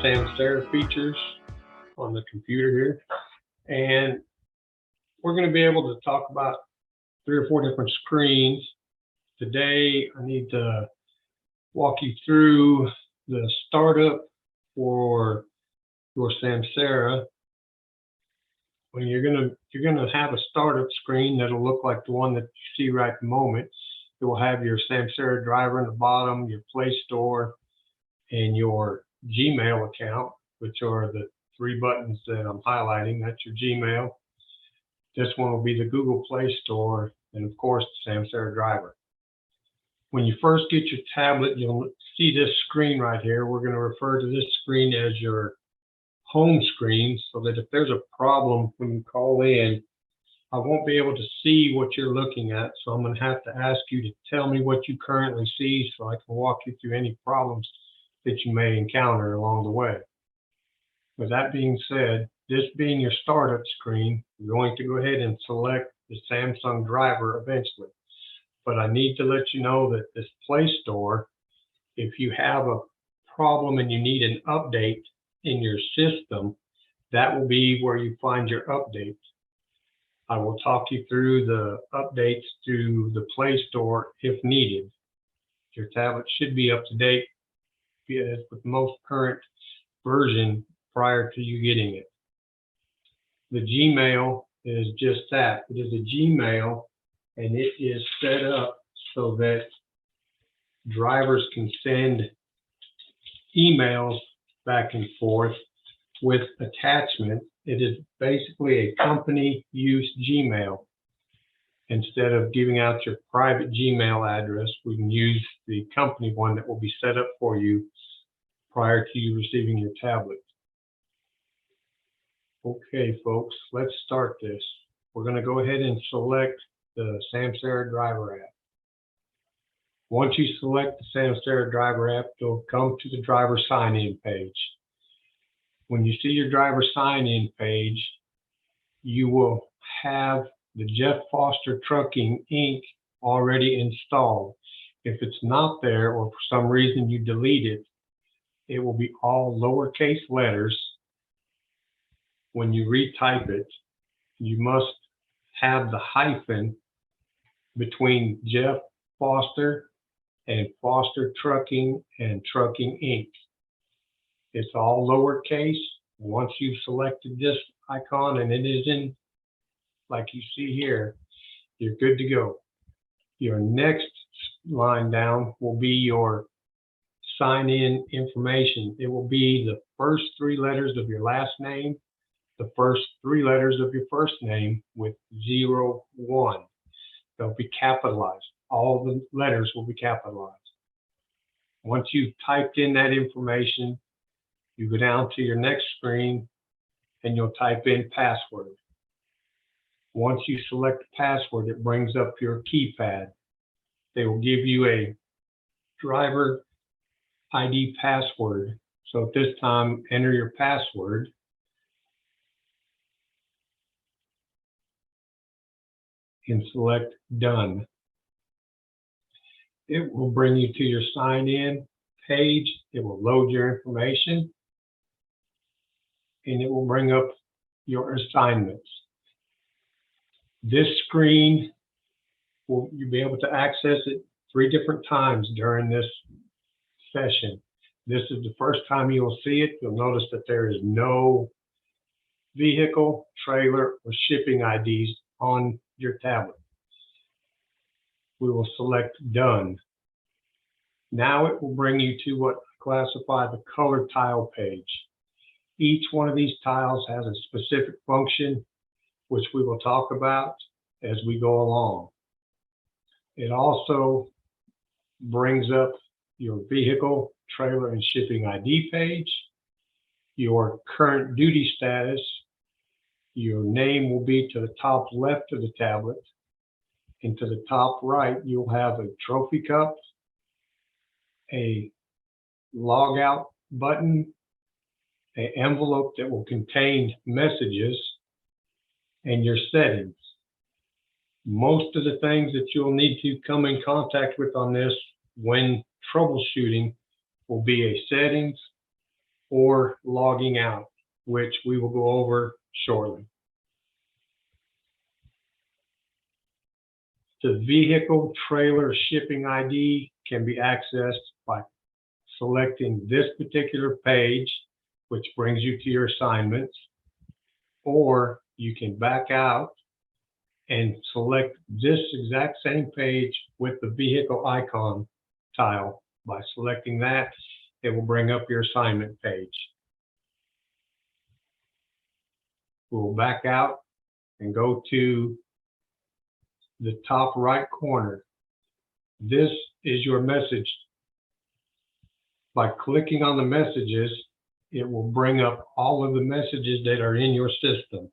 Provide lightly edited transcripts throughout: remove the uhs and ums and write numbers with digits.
Samsara features on the computer here. And we're going to be able to talk about 3 or 4 different screens. Today, I need to walk you through the startup for your Samsara. When you're gonna have a startup screen that'll look like the one that you see right at the moment. It will have your Samsara driver in the bottom, your Play Store, and your Gmail account, which are the 3 buttons that I'm highlighting. That's your Gmail. This one will be the Google Play Store, and of course the Samsara driver. When you first get your tablet, you'll see this screen right here. We're going to refer to this screen as your home screen, so that if there's a problem when you call in, I won't be able to see what you're looking at. So I'm going to have to ask you to tell me what you currently see so I can walk you through any problems that you may encounter along the way. With that being said, this being your startup screen, you're going to go ahead and select the Samsung driver eventually. But I need to let you know that this Play Store, if you have a problem and you need an update in your system, that will be where you find your updates. I will talk you through the updates to the Play Store if needed. Your tablet should be up to date with the most current version prior to you getting it. The Gmail is just that. It is a Gmail, and it is set up so that drivers can send emails back and forth with attachments. It is basically a company use Gmail. Instead of giving out your private Gmail address, we can use the company one that will be set up for you prior to you receiving your tablet. Okay, folks, let's start this. We're going to go ahead and select the Samsara Driver app. Once you select the Samsara Driver app, you'll come to the driver sign-in page. When you see your driver sign-in page, you will have the Jeff Foster Trucking Inc. already installed. If it's not there, or for some reason you delete it, it will be all lowercase letters. When you retype it, you must have the hyphen between Jeff Foster and Foster Trucking and Trucking Inc. It's all lowercase. Once you've selected this icon and it is in, like you see here, you're good to go. Your next line down will be your sign-in information. It will be the first 3 letters of your last name, the first 3 letters of your first name with 01. They'll be capitalized. All the letters will be capitalized. Once you've typed in that information, you go down to your next screen and you'll type in password. Once you select the password, it brings up your keypad. They will give you a driver ID password. So at this time, enter your password. And select done. It will bring you to your sign-in page. It will load your information, and it will bring up your assignments. This screen, you'll be able to access it 3 different times during this session. This is the first time you will see it. You'll notice that there is no vehicle, trailer, or shipping IDs on your tablet. We will select done. Now it will bring you to what I classify the color tile page. Each one of these tiles has a specific function, which we will talk about as we go along. It also brings up your vehicle, trailer, and shipping ID page, your current duty status. Your name will be to the top left of the tablet, and to the top right, you'll have a trophy cup, a logout button, an envelope that will contain messages, and your settings. Most of the things that you'll need to come in contact with on this when troubleshooting will be a settings, or logging out, which we will go over shortly. The vehicle trailer shipping ID can be accessed by selecting this particular page, which brings you to your assignments, or you can back out and select this exact same page with the vehicle icon tile. By selecting that, it will bring up your assignment page. We'll back out and go to the top right corner. This is your message. By clicking on the messages, it will bring up all of the messages that are in your system.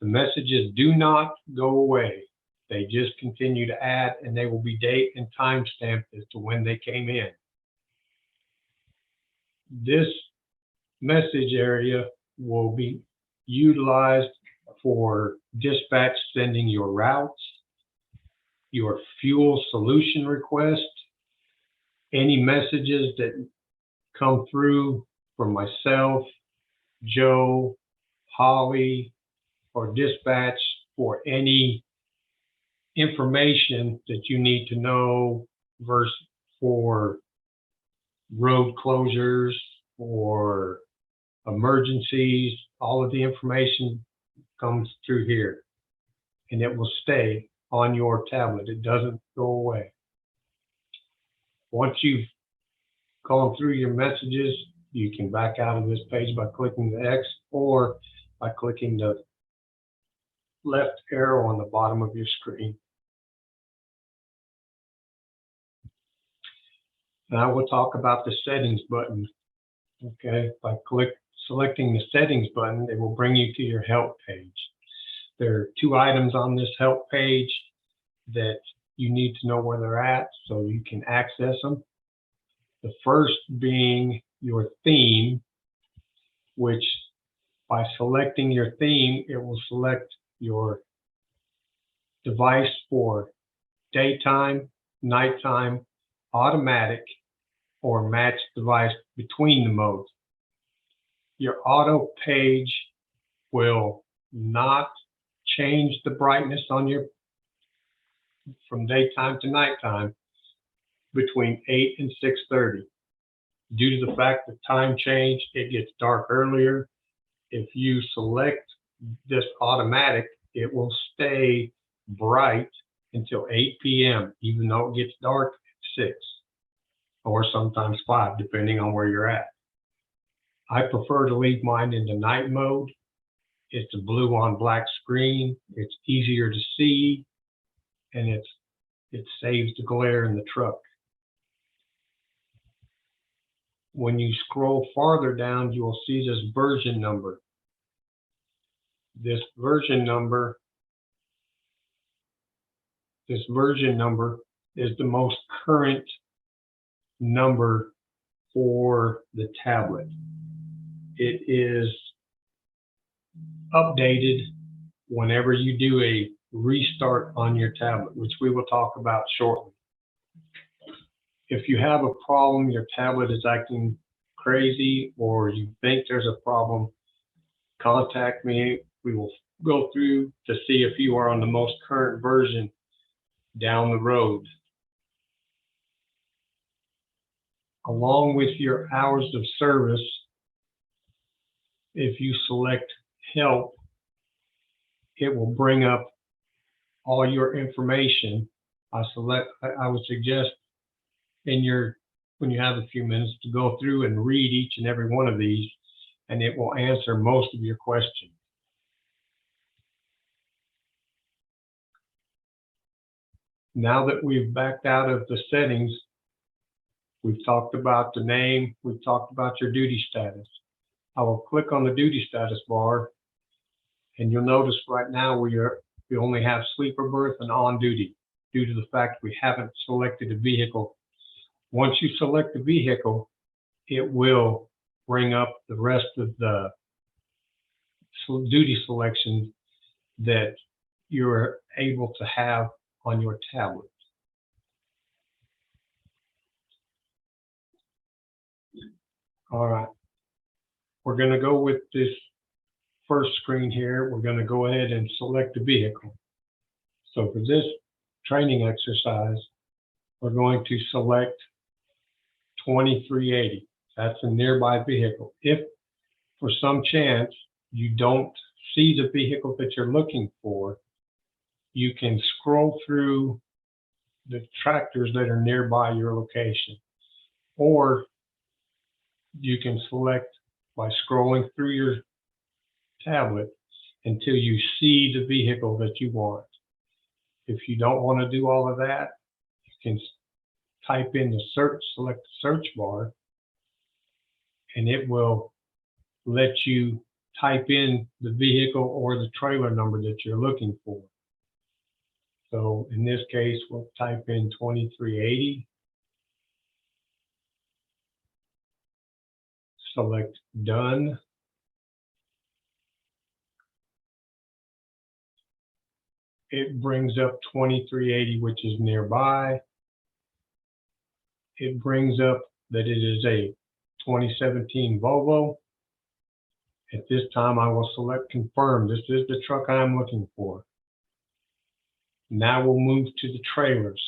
The messages do not go away. They just continue to add, and they will be date and time stamped as to when they came in. This message area will be utilized for dispatch sending your routes, your fuel solution request, any messages that come through from myself, Joe, Holly, or dispatch for any information that you need to know versus for road closures or emergencies. All of the information comes through here, and it will stay on your tablet. It doesn't go away. Once you've gone through your messages, you can back out of this page by clicking the X or by clicking the left arrow on the bottom of your screen. Now we'll talk about the settings button. Okay, by selecting the settings button, it will bring you to your help page. There are two items on this help page that you need to know where they're at so you can access them. The first being your theme, which by selecting your theme, it will select your device for daytime, nighttime, automatic, or match device between the modes. Your auto page will not change the brightness on your from daytime to nighttime between 8 and 6:30. Due to the fact that time change, it gets dark earlier. If you select this automatic, it will stay bright until 8 p.m., even though it gets dark at 6 or sometimes 5, depending on where you're at. I prefer to leave mine in the night mode. It's a blue on black screen. It's easier to see, and it saves the glare in the truck. When you scroll farther down, you will see this version number. This version number is the most current number for the tablet. It is updated whenever you do a restart on your tablet, which we will talk about shortly. If you have a problem, your tablet is acting crazy, or you think there's a problem, contact me. We will go through to see if you are on the most current version down the road. Along with your hours of service, if you select help, it will bring up all your information. I would suggest when you have a few minutes to go through and read each and every one of these, and it will answer most of your questions. Now that we've backed out of the settings, we've talked about the name, we've talked about your duty status. I will click on the duty status bar, and you'll notice right now we only have sleeper berth and on duty due to the fact we haven't selected a vehicle. Once you select the vehicle, it will bring up the rest of the duty selections that you're able to have on your tablet. All right. we're going to go with this first screen here. We're going to go ahead and select the vehicle. So for this training exercise, we're going to select 2380. That's a nearby vehicle. If for some chance you don't see the vehicle that you're looking for, you can scroll through the tractors that are nearby your location, or you can select by scrolling through your tablet until you see the vehicle that you want. If you don't want to do all of that, you can type in the search, select the search bar, and it will let you type in the vehicle or the trailer number that you're looking for. So in this case, we'll type in 2380, select done. It brings up 2380, which is nearby. It brings up that it is a 2017 Volvo. At this time, I will select confirm. This is the truck I'm looking for. Now we'll move to the trailers.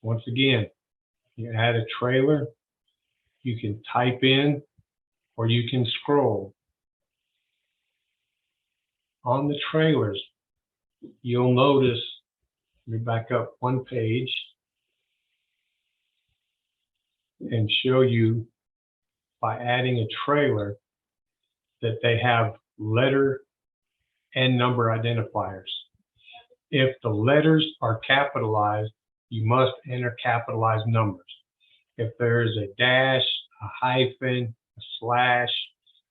Once again, you add a trailer, you can type in or you can scroll. On the trailers, you'll notice, let me back up one page and show you by adding a trailer that they have letter and number identifiers. If the letters are capitalized, you must enter capitalized numbers. If there is a dash, a hyphen, a slash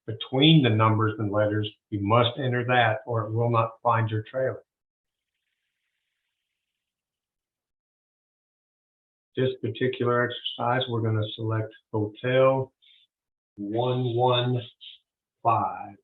between the numbers and letters, you must enter that or it will not find your trailer. This particular exercise, we're going to select Hotel 115.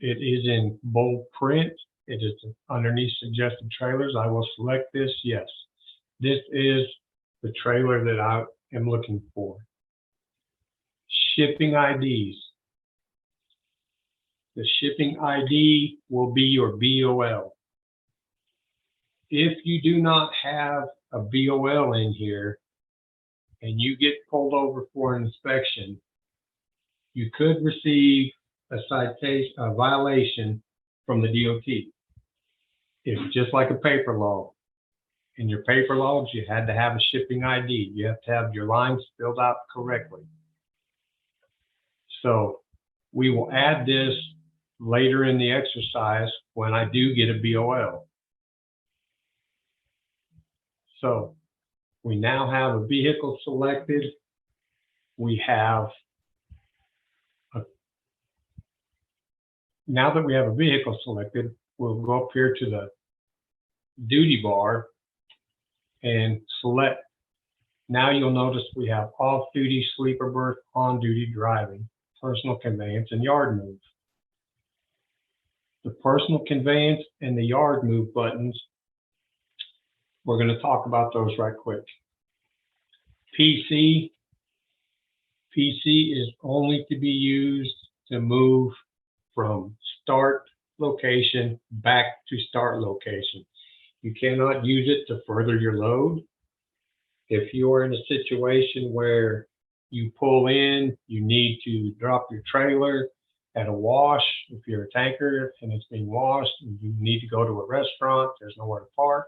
It is in bold print. It is underneath suggested trailers. I will select this. Yes, this is the trailer that I am looking for. Shipping IDs. The shipping ID will be your BOL. If you do not have a BOL in here and you get pulled over for an inspection, you could receive a citation, a violation from the DOT. It's just like a paper log. In your paper logs, you had to have a shipping ID. You have to have your lines filled out correctly. So we will add this later in the exercise when I do get a BOL. So we now have a vehicle selected. We have now that we have a vehicle selected, we'll go up here to the duty bar and select. Now you'll notice we have off-duty, sleeper berth, on-duty driving, personal conveyance, and yard move. The personal conveyance and the yard move buttons, we're going to talk about those right quick. PC is only to be used to move from start location back to start location. You cannot use it to further your load. If you are in a situation where you pull in, you need to drop your trailer at a wash, if you're a tanker and it's being washed, and you need to go to a restaurant, there's nowhere to park,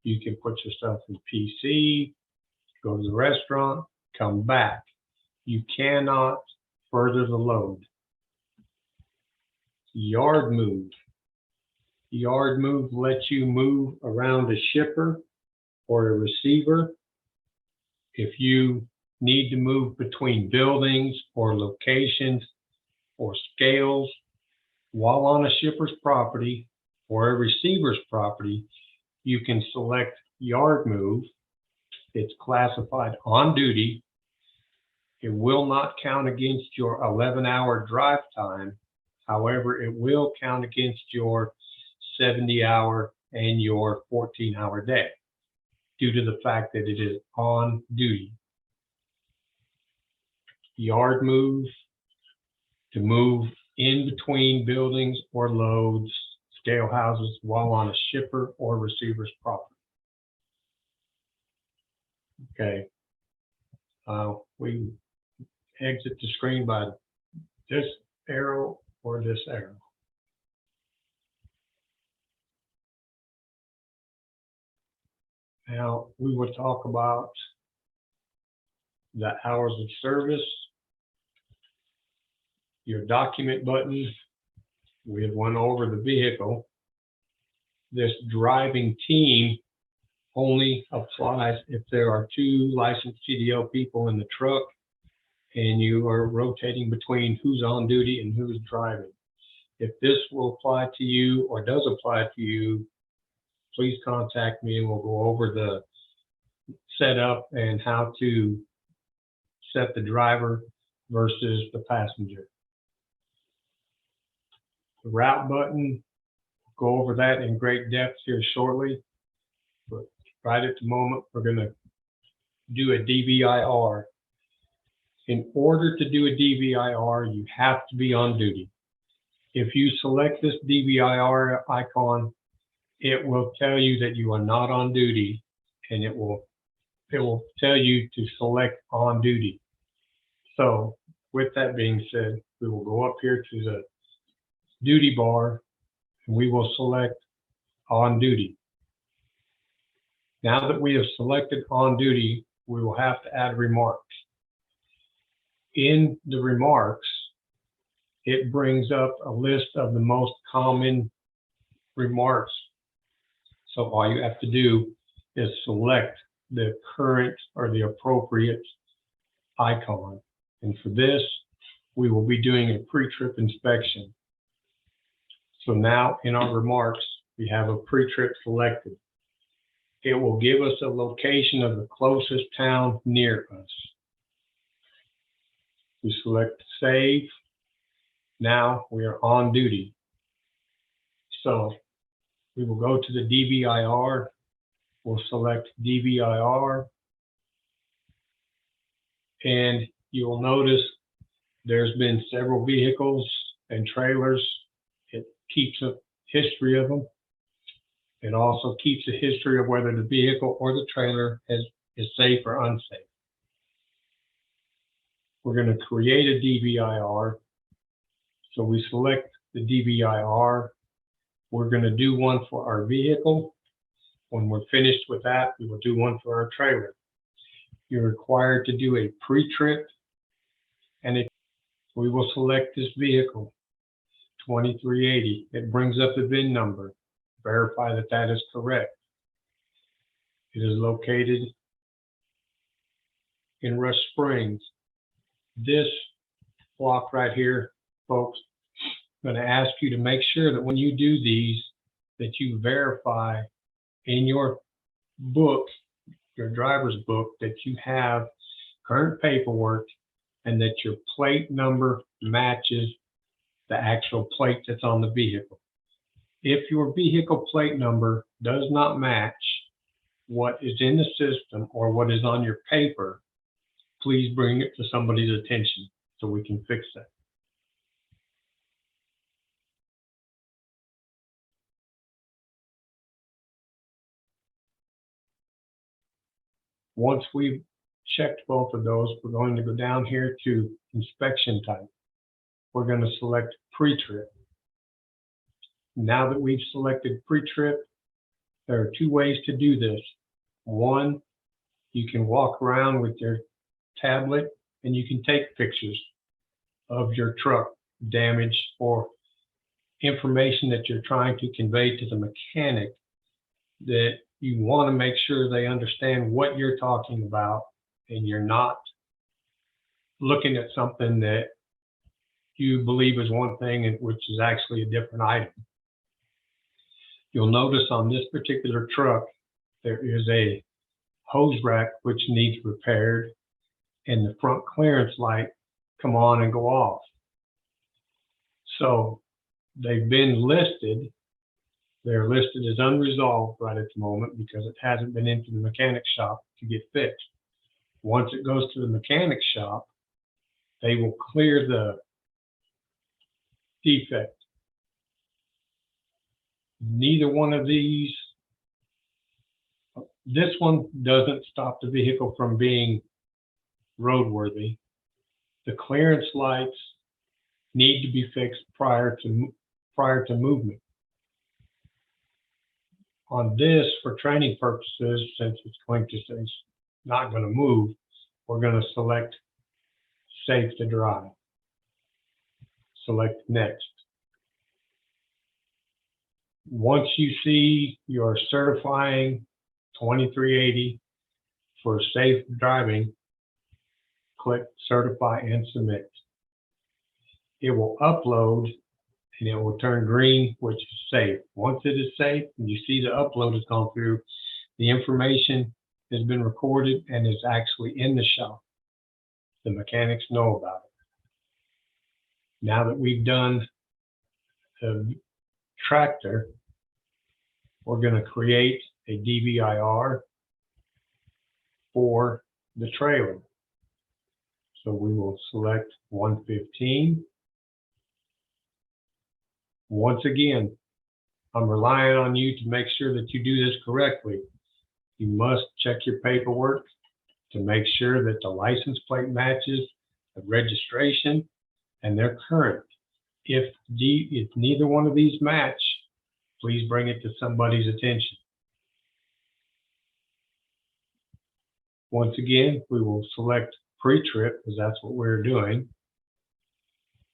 you can put your stuff in PC, go to the restaurant, come back. You cannot further the load. Yard move. Yard move lets you move around a shipper or a receiver. If you need to move between buildings or locations or scales while on a shipper's property or a receiver's property, you can select yard move. It's classified on duty. It will not count against your 11-hour drive time. However, it will count against your 70-hour and your 14-hour day due to the fact that it is on duty. Yard move, to move in between buildings or loads, scale houses while on a shipper or receiver's property. Okay. We exit the screen by this arrow or this arrow. Now we will talk about the hours of service, your document button. We have went over the vehicle. This driving team only applies if there are 2 licensed CDL people in the truck and you are rotating between who's on duty and who's driving. If this will apply to you or does apply to you, please contact me and we'll go over the setup and how to set the driver versus the passenger. The route button, go over that in great depth here shortly, but right at the moment, we're going to do a DVIR. In order to do a DVIR, you have to be on duty. If you select this DVIR icon, it will tell you that you are not on duty, and it will tell you to select on duty. So with that being said, we will go up here to the duty bar and we will select on duty. Now that we have selected on duty, we will have to add remarks. In the remarks, it brings up a list of the most common remarks. So all you have to do is select the current or the appropriate icon. And for this, we will be doing a pre-trip inspection. So now in our remarks, we have a pre-trip selected. It will give us a location of the closest town near us. We select save. Now we are on duty. So we will go to the DVIR. We'll select DVIR. And you will notice there's been several vehicles and trailers. It keeps a history of them. It also keeps a history of whether the vehicle or the trailer is safe or unsafe. We're going to create a DVIR. So we select the DVIR. We're going to do one for our vehicle. When we're finished with that, we will do one for our trailer. You're required to do a pre-trip, and we will select this vehicle, 2380. It brings up the VIN number. Verify that that is correct. It is located in Rush Springs. This block right here, folks, I'm going to ask you to make sure that when you do these, that you verify in your book, your driver's book, that you have current paperwork and that your plate number matches the actual plate that's on the vehicle. If your vehicle plate number does not match what is in the system or what is on your paper, please bring it to somebody's attention so we can fix that. Once we've checked both of those, we're going to go down here to inspection type. We're going to select pre-trip. Now that we've selected pre-trip, there are 2 ways to do this. One, you can walk around with your tablet and you can take pictures of your truck damage or information that you're trying to convey to the mechanic that you want to make sure they understand what you're talking about and you're not looking at something that you believe is one thing and which is actually a different item. You'll notice on this particular truck, there is a hose rack which needs repaired and the front clearance light come on and go off. So they've been listed They're listed as unresolved right at the moment because it hasn't been into the mechanic shop to get fixed. Once it goes to the mechanic shop, they will clear the defect. Neither one of these, this one doesn't stop the vehicle from being roadworthy. The clearance lights need to be fixed prior to movement. On this, for training purposes, since it's going to say it's not going to move, we're going to select Safe to Drive. Select Next. Once you see your certifying 2380 for safe driving, click Certify and Submit. It will upload and it will turn green, which is safe. Once it is safe and you see the upload has gone through, the information has been recorded and is actually in the shop. The mechanics know about it. Now that we've done the tractor, we're going to create a DVIR for the trailer. So we will select 115. Once again, I'm relying on you to make sure that you do this correctly. You must check your paperwork to make sure that the license plate matches the registration and they're current. If neither one of these match, please bring it to somebody's attention. Once again, we will select pre-trip because that's what we're doing.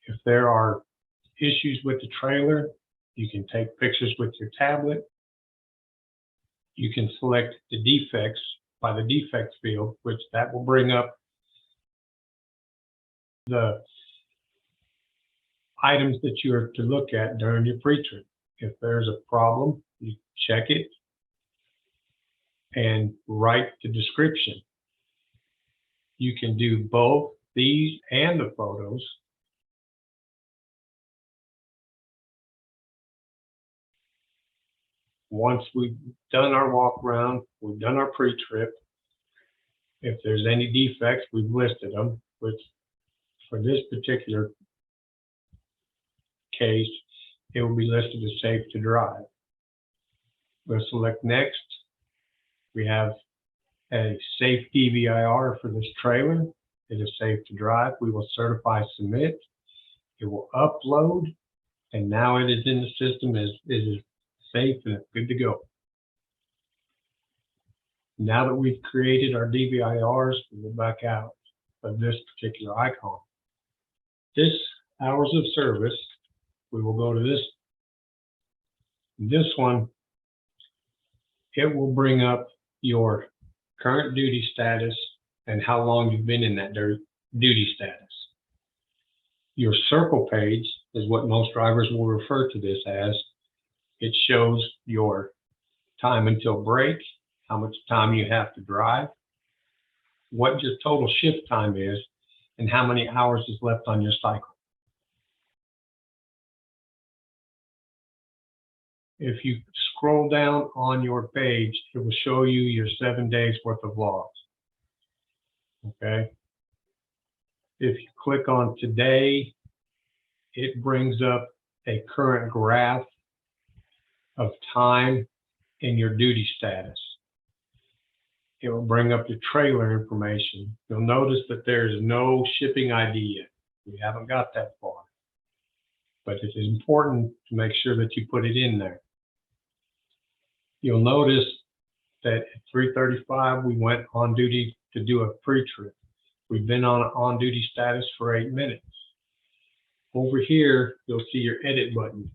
If there are issues with the trailer, you can take pictures with your tablet. You can select the defects by the defects field, which that will bring up the items that you are to look at during your pre-trip. If there's a problem, you check it and write the description. You can do both these and the photos. Once we've done our walk around, we've done our pre-trip. If there's any defects, we've listed them, which for this particular case, it will be listed as safe to drive. We'll select next. We have a safe DVIR for this trailer. It is safe to drive. We will certify submit. It will upload, and now it is in the system. It is safe and it's good to go. Now that we've created our DVIRs, we'll back out of this particular icon. This hours of service, we will go to this one. It will bring up your current duty status and how long you've been in that duty status. Your circle page is what most drivers will refer to this as. It shows your time until break, how much time you have to drive, what your total shift time is, and how many hours is left on your cycle. If you scroll down on your page, it will show you your 7 days worth of logs. Okay. If you click on today, it brings up a current graph of time in your duty status. It will bring up your trailer information. You'll notice that there's no shipping ID yet. We haven't got that far. But it is important to make sure that you put it in there. You'll notice that at 3:35, we went on duty to do a pre-trip. We've been on duty status for 8 minutes. Over here, you'll see your edit button.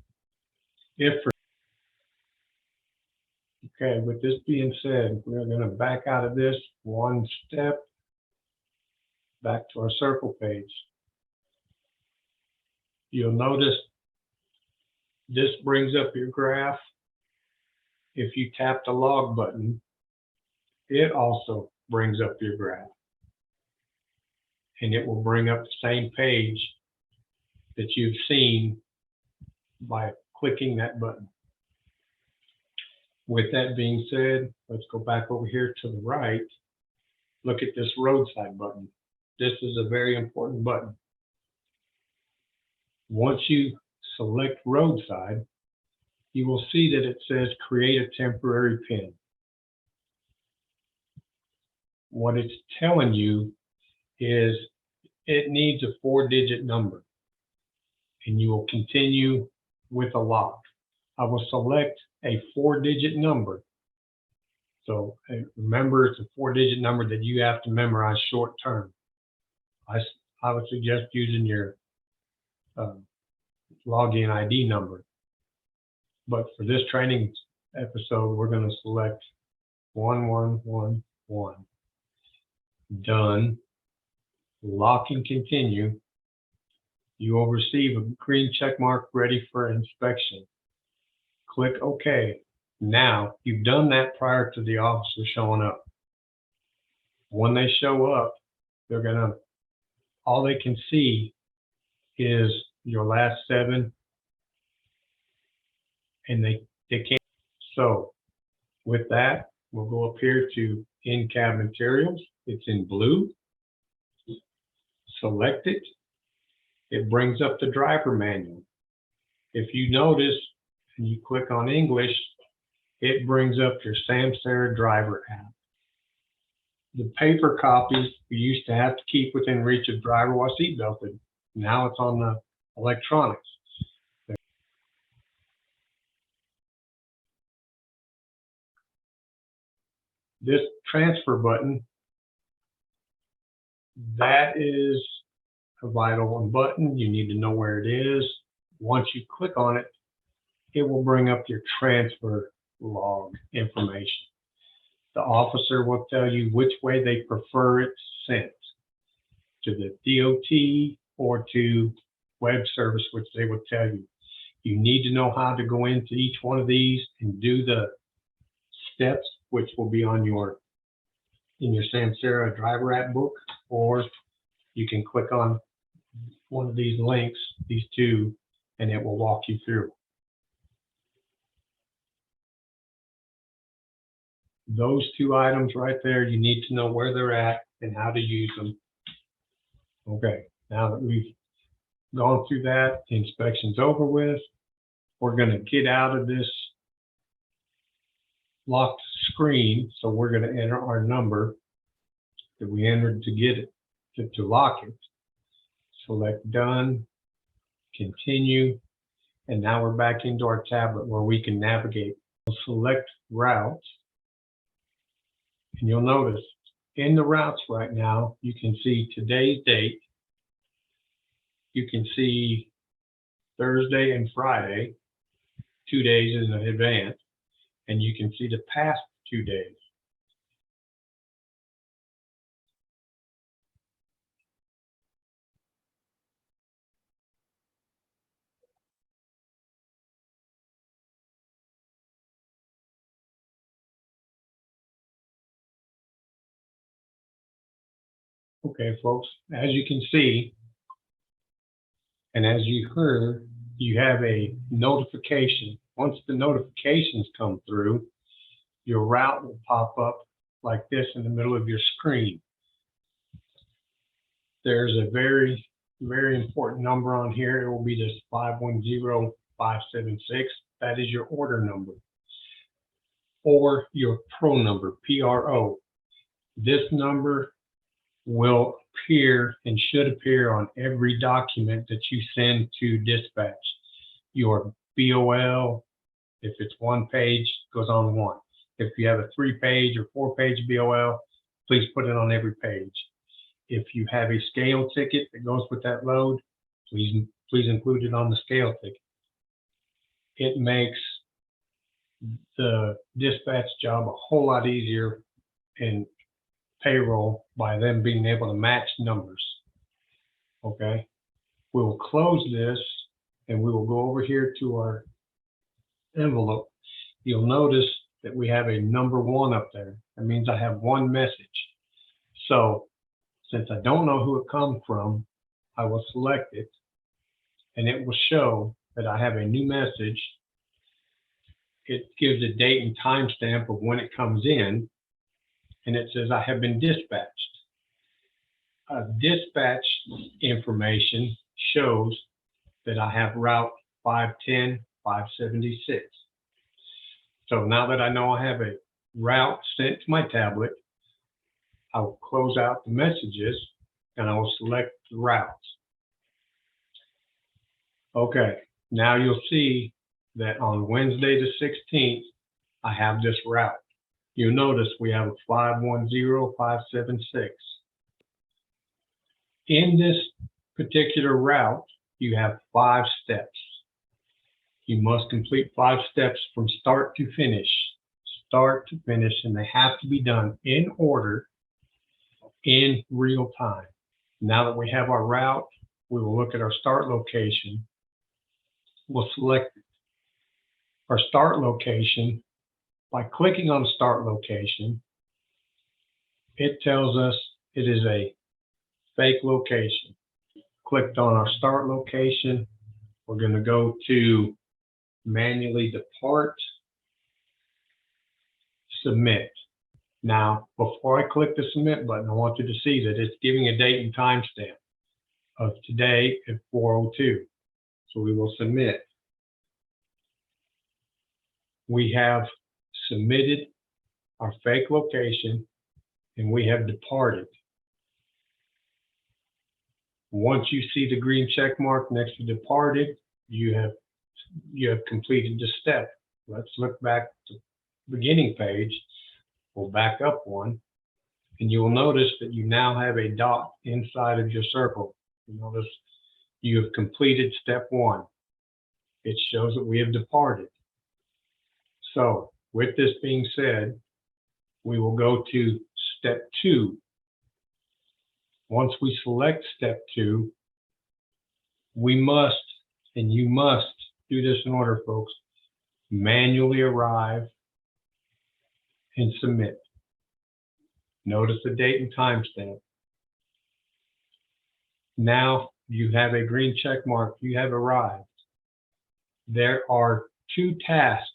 Okay, with this being said, we're going to back out of this one step, back to our circle page. You'll notice this brings up your graph. If you tap the log button, it also brings up your graph. And it will bring up the same page that you've seen by clicking that button. With that being said, let's go back over here to the right. Look at this roadside button. This is a very important button. Once you select roadside, you will see that it says create a temporary PIN. What it's telling you is it needs a 4-digit number, and you will continue with a lock. I will select a 4-digit number. So remember, it's a 4-digit number that you have to memorize short term. I would suggest using your login ID number. But for this training episode, we're going to select 1111. Done. Lock and continue. You will receive a green check mark ready for inspection. Click OK. Now, you've done that prior to the officer showing up. When they show up, they're gonna, all they can see is your last 7, and they can't. So with that, we'll go up here to in-cab materials. It's in blue. Select it. It brings up the driver manual. If you notice, and you click on English, it brings up your Samsara Driver app. The paper copies you used to have to keep within reach of driver while seatbelted. Now it's on the electronics. This transfer button, that is a vital button. You need to know where it is. Once you click on it, it will bring up your transfer log information. The officer will tell you which way they prefer it sent, to the DOT or to web service, which they will tell you. You need to know how to go into each one of these and do the steps, which will be on in your Samsara Driver App book, or you can click on one of these links, these two, and it will walk you through. Those 2 items right there, you need to know where they're at and how to use them. Okay, now that we've gone through that, the inspection's over with. We're going to get out of this locked screen. So we're going to enter our number that we entered to get it, to lock it. Select done, continue, and now we're back into our tablet where we can navigate. We'll select routes, and you'll notice in the routes right now, you can see today's date. You can see Thursday and Friday, 2 days in advance, and you can see the past 2 days. Okay, folks, as you can see, and as you heard, you have a notification. Once the notifications come through, your route will pop up like this in the middle of your screen. There's a very, very important number on here. It will be this 510576. That is your order number, or your PRO number, PRO. This number will appear and should appear on every document that you send to dispatch. Your BOL, if it's 1 page, goes on 1. If you have a 3-page or 4-page BOL, please put it on every page. If you have a scale ticket that goes with that load, please include it on the scale ticket. It makes the dispatch job a whole lot easier in payroll by them being able to match numbers. Okay, we will close this and we will go over here to our envelope. You'll notice that we have a number 1 up there. That means I have 1 message. So since I don't know who it comes from, I will select it, and it will show that I have a new message it gives a date and time stamp of when it comes in, and it says I have been dispatched. Dispatch information shows that I have route 510, 576. So now that I know I have a route sent to my tablet, I will close out the messages and I will select the routes. Okay, now you'll see that on Wednesday the 16th, I have this route. You'll notice we have a 510, 576. In this particular route, you have 5 steps. You must complete 5 steps from start to finish, and they have to be done in order, in real time. Now that we have our route, we will look at our start location. We'll select our start location. By clicking on start location, it tells us it is a fake location. Clicked on our start location, we're going to go to manually depart, submit. Now, before I click the submit button, I want you to see that it's giving a date and time stamp of today at 4:02. So we will submit. We have submitted our fake location and we have departed. Once you see the green check mark next to departed, you have completed the step. Let's look back to the beginning page. We'll back up one, and you will notice that you now have a dot inside of your circle. You notice you have completed step 1. It shows that we have departed. So with this being said, we will go to step 2. Once we select step 2, we must, and you must do this in order, folks, manually arrive and submit. Notice the date and time stamp. Now you have a green check mark. You have arrived. There are 2 tasks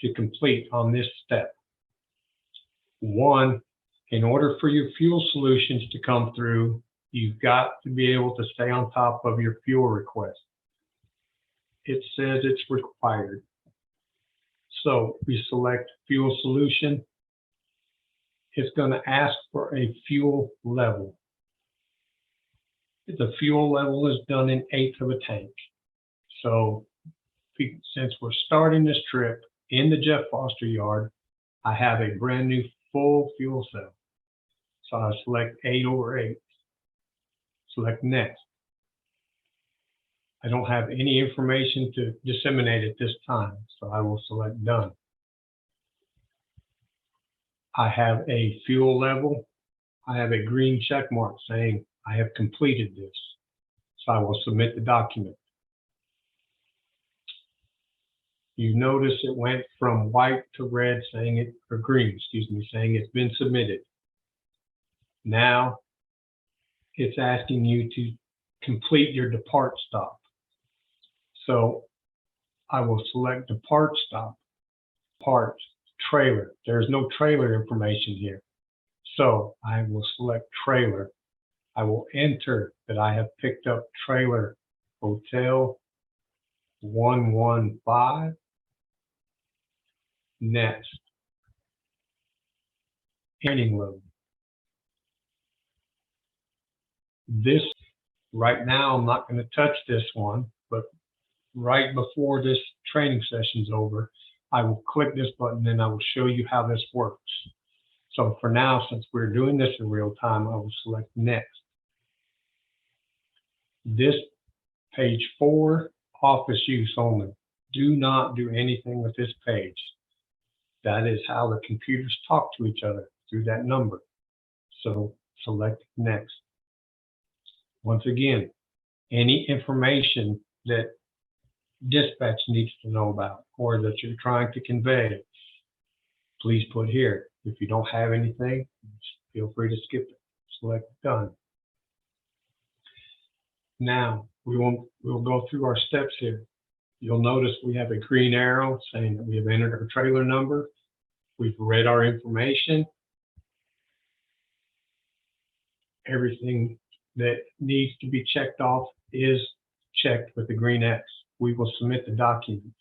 to complete on this step. 1, in order for your fuel solutions to come through, you've got to be able to stay on top of your fuel request. It says it's required. So we select fuel solution. It's going to ask for a fuel level. The fuel level is done in 1/8 of a tank. So since we're starting this trip in the Jeff Foster yard, I have a brand new full fuel cell. So I select 8/8. Select next. I don't have any information to disseminate at this time, so I will select done. I have a fuel level. I have a green check mark saying I have completed this. So I will submit the document. You notice it went from white to red saying it, or green, excuse me, saying it's been submitted. Now it's asking you to complete your depart stop. So I will select depart stop, part, trailer. There's no trailer information here. So I will select trailer. I will enter that I have picked up trailer Hotel 115. Next. Ending load. This, right now, I'm not going to touch this one, but right before this training session's over, I will click this button and I will show you how this works. So for now, since we're doing this in real time, I will select next. This page 4, office use only. Do not do anything with this page. That is how the computers talk to each other, through that number. So select next. Once again, any information that dispatch needs to know about or that you're trying to convey, please put here. If you don't have anything, feel free to skip it. Select done. Now we'll go through our steps here. You'll notice we have a green arrow saying that we have entered our trailer number. We've read our information. Everything that needs to be checked off is checked with the green X. We will submit the document.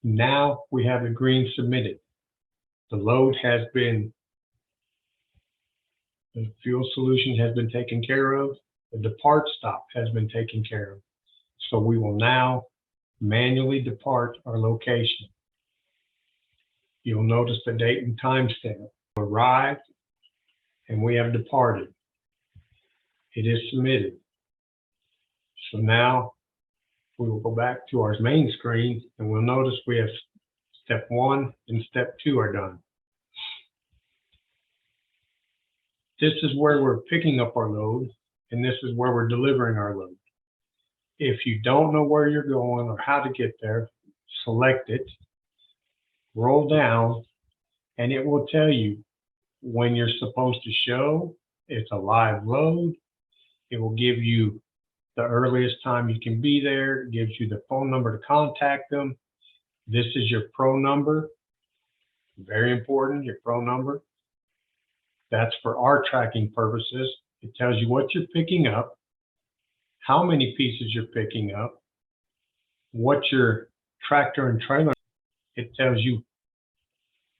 Now we have the green submitted. The load has been, the fuel solution has been taken care of. The depart stop has been taken care of. So we will now manually depart our location. You'll notice the date and time stamp. Arrived and we have departed. It is submitted. So now we will go back to our main screen and we'll notice we have step 1 and step 2 are done. This is where we're picking up our load and this is where we're delivering our load. If you don't know where you're going or how to get there, select it, roll down, and it will tell you when you're supposed to show. It's a live load. It will give you the earliest time you can be there. It gives you the phone number to contact them. This is your pro number. Very important, your pro number. That's for our tracking purposes. It tells you what you're picking up, how many pieces you're picking up, what your tractor and trailer. It tells you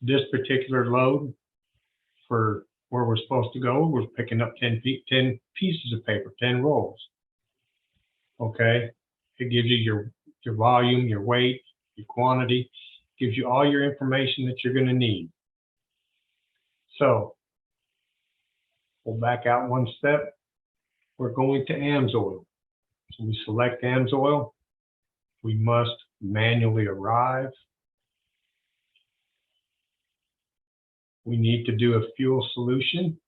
this particular load for where we're supposed to go. We're picking up 10 pieces of paper, 10 rolls. Okay, it gives you your volume, your weight, your quantity, gives you all your information that you're going to need. So we'll back out one step. We're going to AMSOIL. So we select AMSOIL. We must manually arrive. We need to do a fuel solution.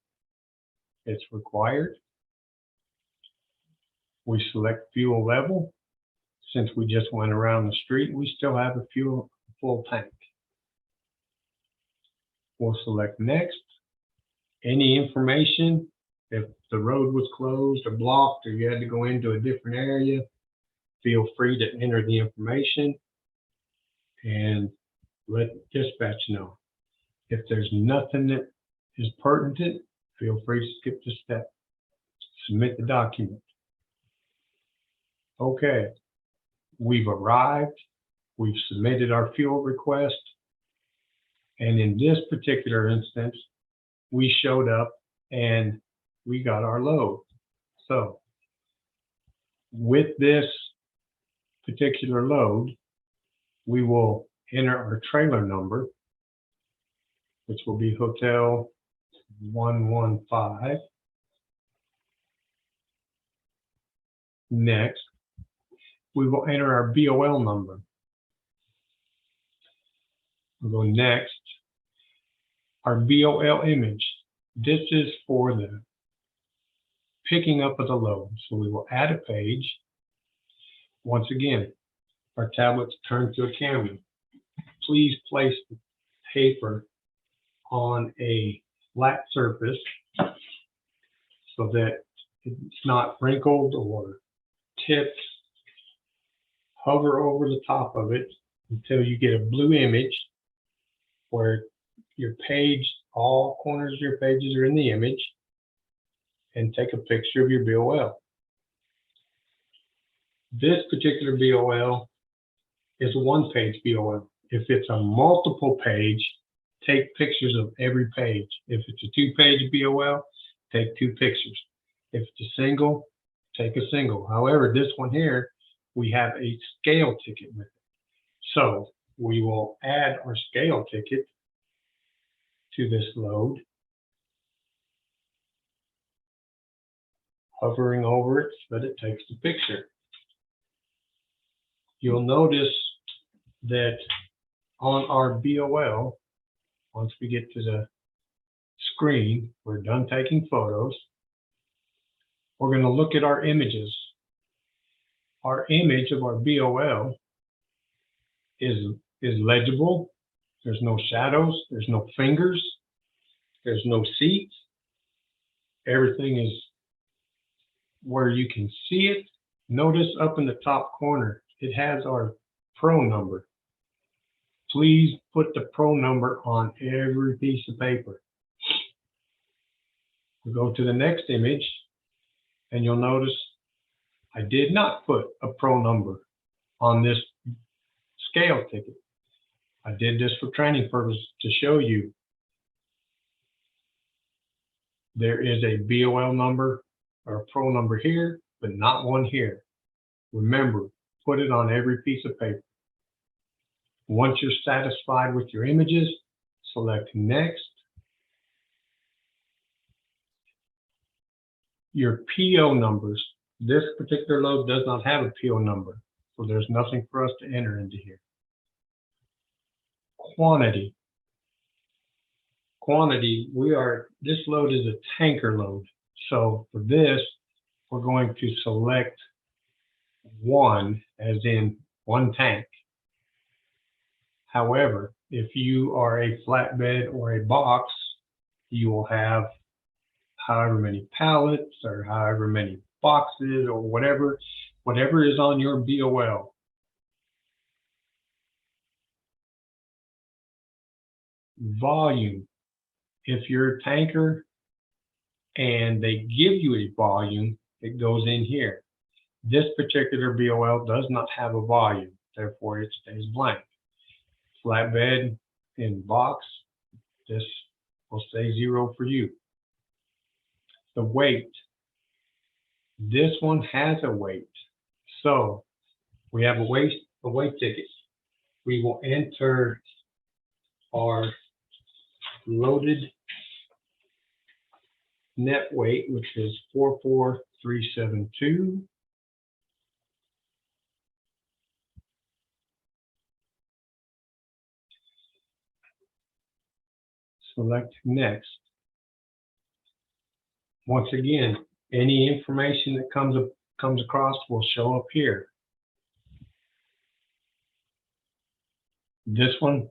It's required. We select fuel level. Since we just went around the street, we still have a full tank. We'll select next. Any information, if the road was closed or blocked or you had to go into a different area, feel free to enter the information and let dispatch know. If there's nothing that is pertinent, feel free to skip the step. Submit the document. Okay, we've arrived. We've submitted our fuel request. And in this particular instance, we showed up and we got our load. So with this particular load, we will enter our trailer number, which will be Hotel 115. Next, we will enter our BOL number. We'll go next. Our BOL image. This is for the picking up of the load. So we will add a page. Once again, our tablet's turned to a camera. Please place the paper on a flat surface so that it's not wrinkled or tipped. Hover over the top of it until you get a blue image where your page, all corners of your pages are in the image, and take a picture of your BOL. This particular BOL is a one-page BOL. If it's a multiple page, take pictures of every page. If it's a two-page BOL, take 2 pictures. If it's a single, take a single. However, this one here, we have a scale ticket with it. So we will add our scale ticket to this load. Hovering over it so that it takes the picture. You'll notice that on our BOL, once we get to the screen, we're done taking photos. We're going to look at our images. Our image of our BOL is legible. There's no shadows. There's no fingers. There's no seats. Everything is where you can see it Notice up in the top corner, it has our pro number. Please put the pro number on every piece of paper. We'll go to the next image, and you'll notice I did not put a pro number on this scale ticket. I did this for training purposes to show you there is a BOL number or a pro number here, but not one here. Remember, put it on every piece of paper. Once you're satisfied with your images, select Next. Your PO numbers, this particular load does not have a PO number, so there's nothing for us to enter into here. Quantity, this load is a tanker load. So for this, we're going to select 1, as in 1 tank. However, if you are a flatbed or a box, you will have however many pallets or however many boxes or whatever is on your BOL. Volume. If you're a tanker and they give you a volume, it goes in here. This particular BOL does not have a volume, therefore it stays blank. Flatbed and box, this will say 0 for you. The weight. This one has a weight. So we have a weight ticket. We will enter our loaded net weight, which is 44372. Select Next. Once again, any information that comes across will show up here. This one,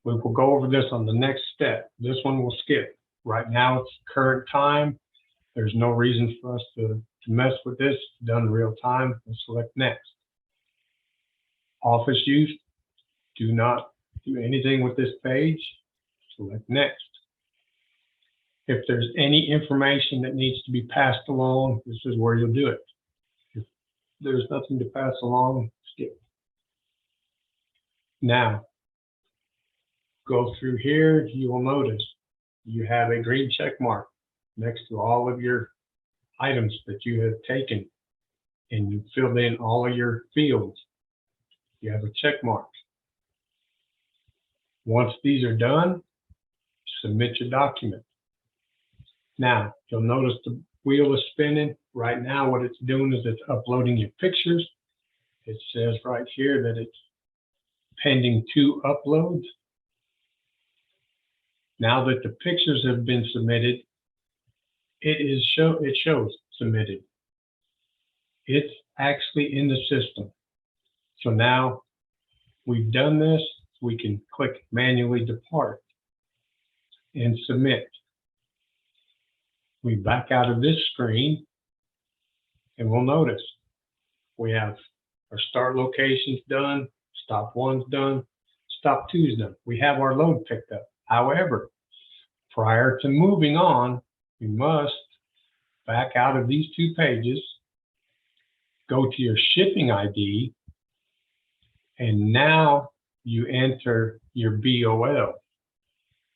we will go over this on the next step. This one will skip. Right now it's current time. There's no reason for us to mess with this. Done in real time. We'll select Next. Office use. Do not do anything with this page. Select Next. If there's any information that needs to be passed along, this is where you'll do it. If there's nothing to pass along, skip. Now, go through here, you will notice you have a green check mark next to all of your items that you have taken, and you filled in all of your fields. You have a check mark. Once these are done, submit your document. Now, you'll notice the wheel is spinning. Right now, what it's doing is it's uploading your pictures. It says right here that it's pending 2 uploads. Now that the pictures have been submitted, it shows submitted. It's actually in the system. So now we've done this, we can click manually depart and submit. We back out of this screen and we'll notice we have our start locations done, stop 1's done, stop 2's done. We have our load picked up. However, prior to moving on, we must back out of these 2 pages, go to your shipping ID, and now you enter your BOL.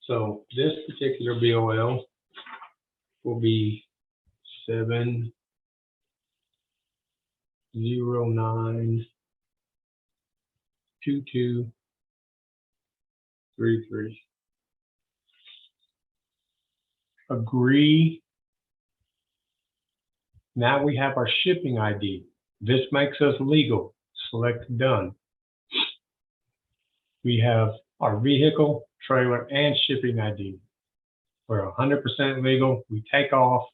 So this particular BOL will be 7092233. Agree. Now we have our shipping ID. This makes us legal. Select Done. We have our vehicle, trailer, and shipping ID. We're 100% legal. We take off.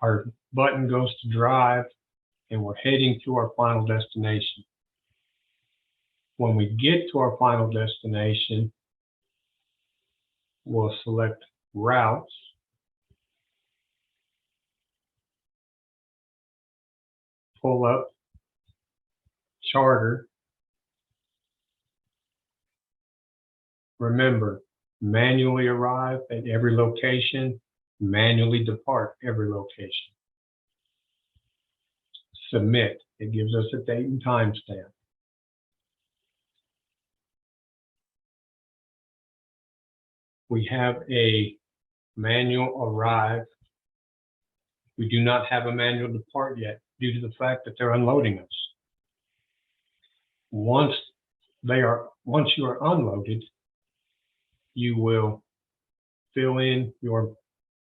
Our button goes to drive, and we're heading to our final destination. When we get to our final destination, we'll select Routes. pull up charter. Remember, manually arrive at every location, manually depart every location. Submit. It gives us a date and time stamp. We have a manual arrive. We do not have a manual depart yet due to the fact that they're unloading us. Once you are unloaded, you will fill in your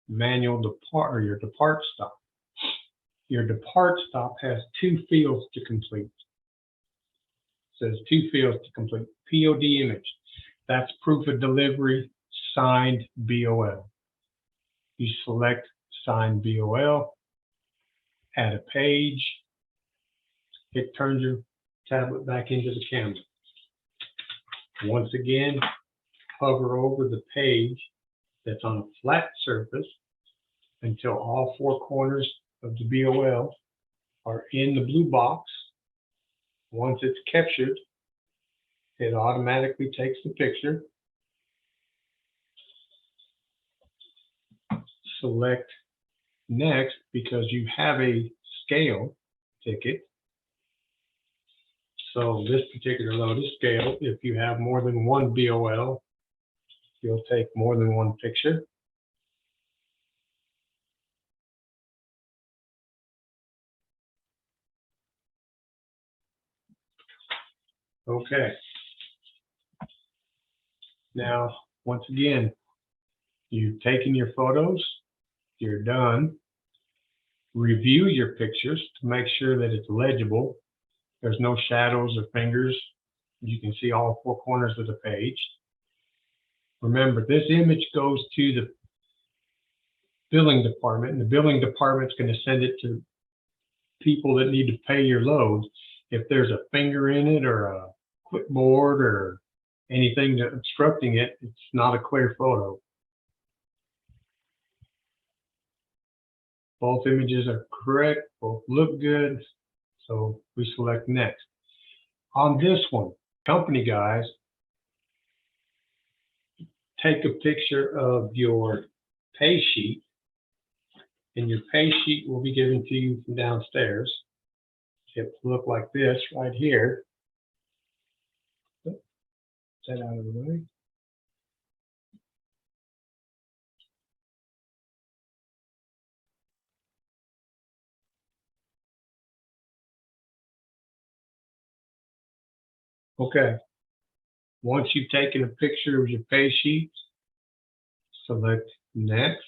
manual depart or your depart stop. Your depart stop has 2 fields to complete. It says 2 fields to complete. POD image, that's proof of delivery, signed BOL. You select signed BOL, add a page. It turns your tablet back into the camera. Once again, hover over the page that's on a flat surface until all 4 corners of the BOL are in the blue box. Once it's captured, it automatically takes the picture. Select next because you have a scale ticket. So this particular load is scale. If you have more than 1 BOL, you'll take more than 1 picture. Okay. Now, once again, you've taken your photos, you're done. Review your pictures to make sure that it's legible. There's no shadows or fingers. You can see all 4 corners of the page. Remember, this image goes to the billing department, and the billing department's going to send it to people that need to pay your load. If there's a finger in it or a clipboard or anything that's obstructing it, it's not a clear photo. Both images are correct, both look good, so we select next. On this one, company guys, take a picture of your pay sheet, and your pay sheet will be given to you from downstairs. It will look like this right here. Set that out of the way. Okay. Once you've taken a picture of your pay sheets, select next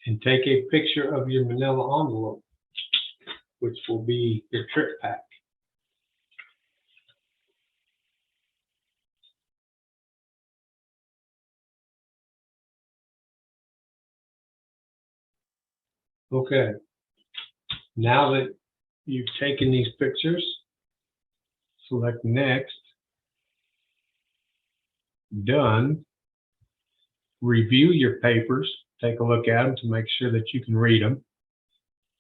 and take a picture of your manila envelope, which will be your trip pack. Okay. Now that you've taken these pictures, select next, done. Review your papers, take a look at them to make sure that you can read them,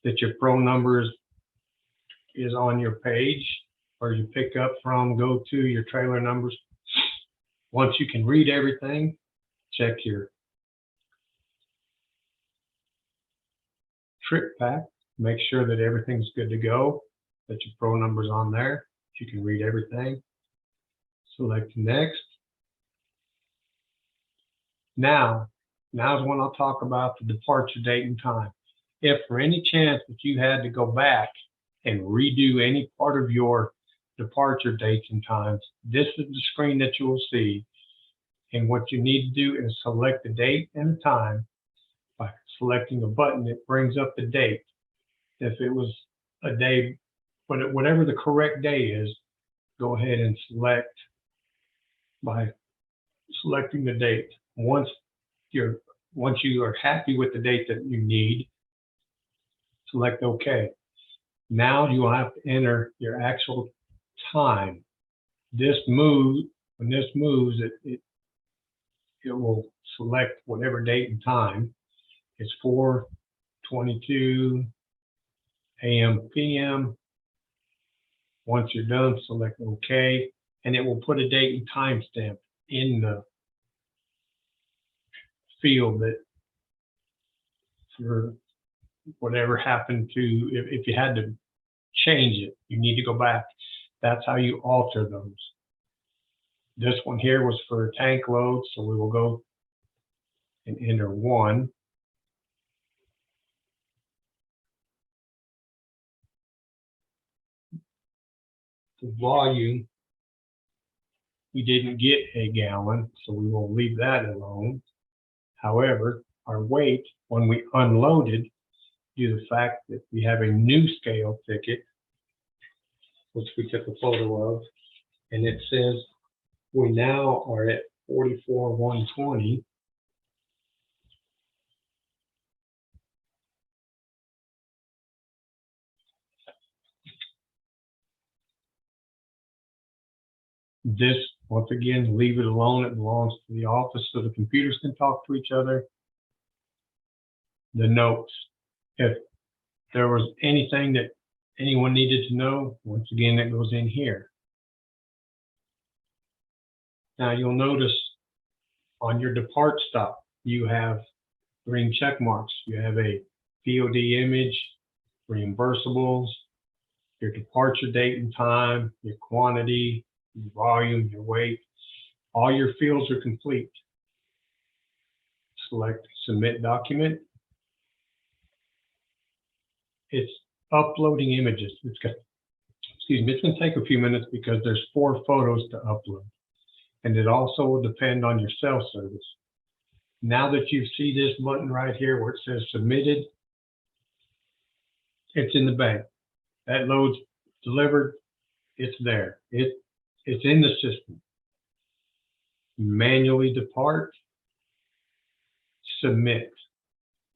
that your pro number is on your page, or you pick up from, go to your trailer numbers. Once you can read everything, check your trip pack, make sure that everything's good to go, that your pro number's on there, you can read everything. Select next. Now's when I'll talk about the departure date and time. If for any chance that you had to go back and redo any part of your departure dates and times, this is the screen that you will see. And what you need to do is select the date and the time by selecting a button that brings up the date. If it was a day, whatever the correct day is, go ahead and select by selecting the date. Once you are happy with the date that you need, select OK. Now you will have to enter your actual time. When this moves, it will select whatever date and time. It's 4:22 AM, PM. Once you're done, select OK, and it will put a date and time stamp in the field that for whatever happened to, if you had to change it, you need to go back. That's how you alter those. This one here was for a tank load, so we will go and enter 1. The volume, we didn't get a gallon, so we will leave that alone. However, our weight, when we unloaded, due to the fact that we have a new scale ticket, which we took a photo of, and it says we now are at 44,120. This, once again, leave it alone. It belongs to the office so the computers can talk to each other. The notes, if there was anything that anyone needed to know, once again, it goes in here. Now you'll notice on your depart stop, you have green check marks. You have a POD image, reimbursables, your departure date and time, your quantity, your volume, your weight. All your fields are complete. Select Submit Document. It's uploading images. It's going to take a few minutes because there's 4 photos to upload. And it also will depend on your cell service. Now that you see this button right here where it says Submitted, it's in the bank. That load's delivered, it's there. It's in the system. Manually depart, submit.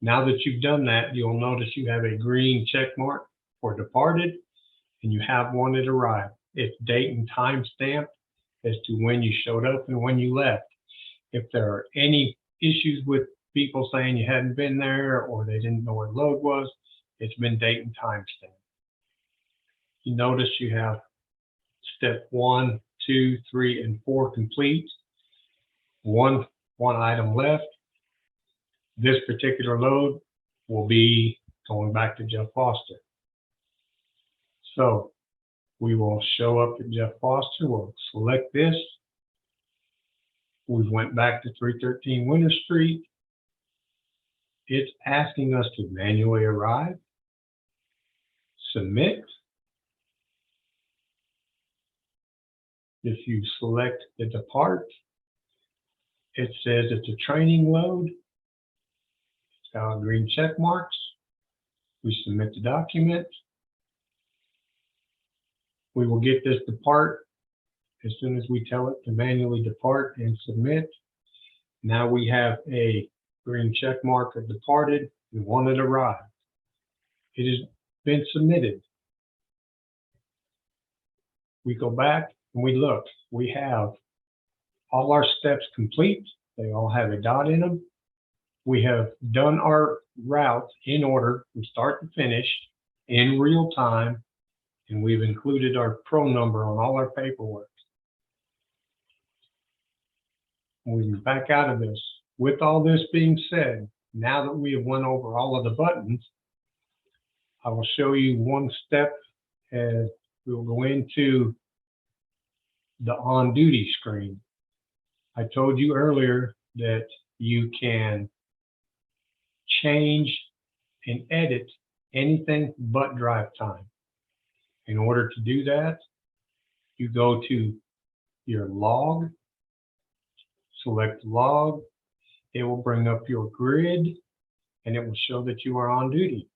Now that you've done that, you'll notice you have a green check mark for departed, and you have one that arrived. It's date and time stamped as to when you showed up and when you left. If there are any issues with people saying you hadn't been there or they didn't know where the load was, it's been date and time stamped. You notice you have step 1, 2, 3, and 4 complete. One item left. This particular load will be going back to Jeff Foster. So we will show up at Jeff Foster. We'll select this. We went back to 313 Winter Street. It's asking us to manually arrive, submit. If you select the depart, it says it's a training load. It's got green check marks. We submit the document. We will get this depart as soon as we tell it to manually depart and submit. Now we have a green check mark of departed and one that arrived. It has been submitted. We go back and we look. We have all our steps complete. They all have a dot in them. We have done our route in order from start to finish in real time, and we've included our pro number on all our paperwork. We can back out of this. With all this being said, now that we have went over all of the buttons, I will show you one step as we will go into the on-duty screen. I told you earlier that you can change and edit anything but drive time. In order to do that, you go to your log, select log. It will bring up your grid and it will show that you are on duty.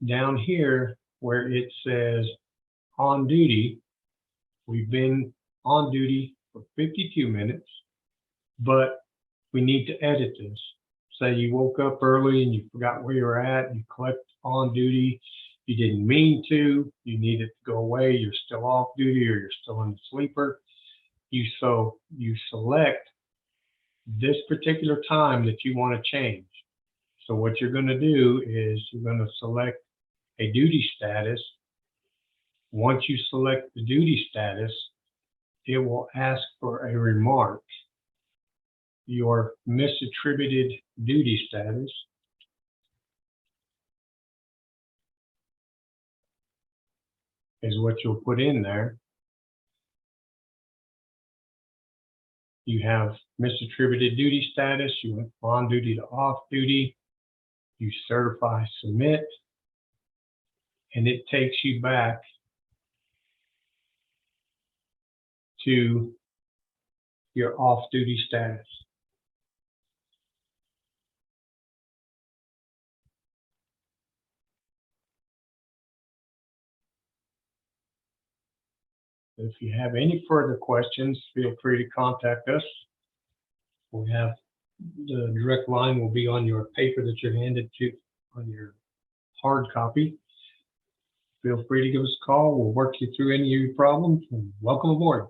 Down here where it says on duty, we've been on duty for 52 minutes, but we need to edit this. Say you woke up early and you forgot where you're at, you clicked on duty, you didn't mean to, you need it to go away, you're still off duty or you're still in the sleeper. You select this particular time that you want to change. So what you're going to do is you're going to select a duty status. Once you select the duty status, it will ask for a remark. Your misattributed duty status is what you'll put in there. You have misattributed duty status, you went on duty to off duty, you certify submit, and it takes you back to your off duty status. If you have any further questions, feel free to contact us. We have the direct line will be on your paper that you're handed to on your hard copy. Feel free to give us a call. We'll work you through any of your problems, and welcome aboard.